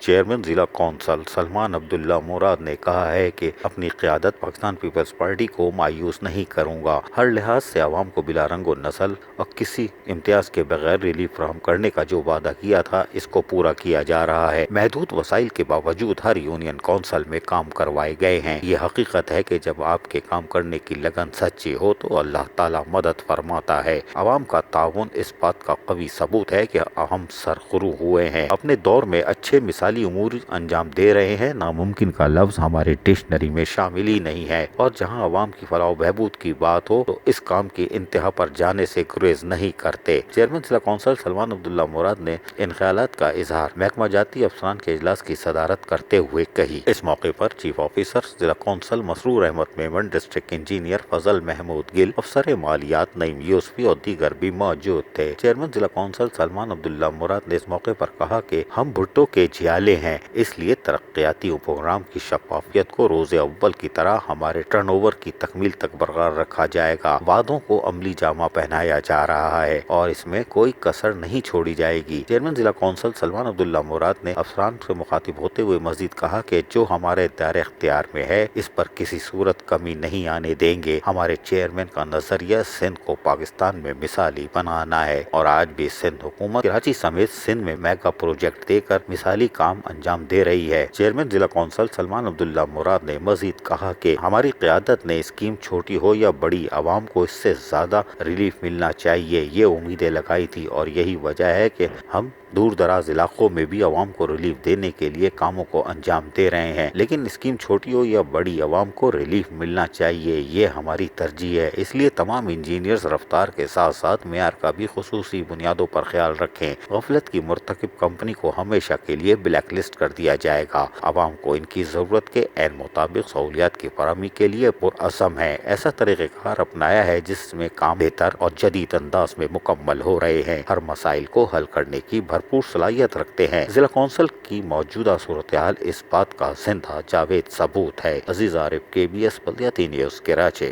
Chairman ضلع council Salman عبداللہ مراد نے کہا ہے کہ اپنی قیادت پاکستان پیپلز پارٹی کو مایوس نہیں کروں گا۔ ہر لحاظ سے عوام کو بلا رنگ و نسل اور کسی امتیاز کے بغیر ریلیف فراہم کرنے کا جو وعدہ کیا تھا اس کو پورا کیا جا رہا ہے۔ محدود وسائل کے باوجود ہر یونین کونسل میں کام کروائے گئے ہیں۔ یہ حقیقت ہے کہ جب آپ کے کام کرنے کی لگن سچی ہو تو اللہ تعالیٰ مدد فرماتا ہے۔ عوام کا تعاون اس بات کا قوی ثبوت ہے کہ ہم سرخرو ہوئے ہیں، اپنے دور میں اچھے مثالی امور انجام دے رہے ہیں۔ ناممکن کا لفظ ہمارے ڈکشنری میں شامل ہی نہیں ہے، اور جہاں عوام کی فلاح و بہبود کی بات ہو تو اس کام کی انتہا پر جانے سے گریز نہیں کرتے۔ چیئرمین ضلع کونسل سلمان عبداللہ مراد نے ان خیالات کا اظہار محکمہ جاتی افسران کے اجلاس کی صدارت کرتے ہوئے کہی۔ اس موقع پر چیف آفیسر ضلع کونسل مسرور احمد میمن، ڈسٹرکٹ انجینئر فضل محمود گل، افسر مالیات نعیم یوسفی اور دیگر بھی موجود تھے۔ چیئرمین ضلع کونسل سلمان عبداللہ مراد نے اس موقع پر کہا کہ ہم بھٹو کے جھیالے ہیں، اس لیے ترقیاتی پروگرام کی شفافیت کو روز اول کی طرح ہمارے ٹرن اوور کی تکمیل تک برقرار رکھا جائے گا۔ وعدوں کو عملی جامہ پہنایا جا رہا ہے اور اس میں کوئی کسر نہیں چھوڑی جائے گی۔ چیئرمین ضلع کونسل سلمان عبداللہ مراد نے افسران سے مخاطب ہوتے ہوئے مزید کہا کہ جو ہمارے دائرۂ اختیار میں ہے اس پر کسی صورت کمی نہیں آنے دیں گے۔ ہمارے چیئرمین کا نظریہ سندھ کو پاکستان میں مثالی بنانا ہے، اور آج بھی سندھ حکومت کراچی سمیت سندھ میں میگا پروجیکٹ دے کر مثالی کام انجام دے رہی ہے۔ چیئرمین ضلع کونسل سلمان عبداللہ مراد نے مزید کہا کہ ہماری قیادت نے اسکیم چھوٹی ہو یا بڑی، عوام کو اس سے زیادہ ریلیف ملنا چاہیے، یہ امیدیں لگائی تھی، اور یہی وجہ ہے کہ ہم دور دراز علاقوں میں بھی عوام کو ریلیف دینے کے لیے کاموں کو انجام دے رہے ہیں۔ لیکن اسکیم چھوٹی ہو یا بڑی، عوام کو ریلیف ملنا چاہیے، یہ ہماری ترجیح ہے۔ اس لیے تمام انجینئرز رفتار کے ساتھ ساتھ معیار کا بھی خصوصی بنیادوں پر خیال رکھیں۔ غفلت کی مرتکب کمپنی کو ہمیشہ کے لیے بلیک لسٹ کر دیا جائے گا۔ عوام کو ان کی ضرورت کے عین مطابق سہولیات کی فراہمی کے لیے پرعزم ہے۔ ایسا طریقہ کار اپنایا ہے جس میں کام بہتر اور جدید انداز میں مکمل ہو رہے ہیں، ہر مسائل کو حل کرنے کی بھرپور صلاحیت رکھتے ہیں۔ ضلع کونسل کی موجودہ صورتحال اس بات کا زندہ جاوید ثبوت ہے۔ عزیز عارف، KBS بلدیاتی نیوز، کراچی۔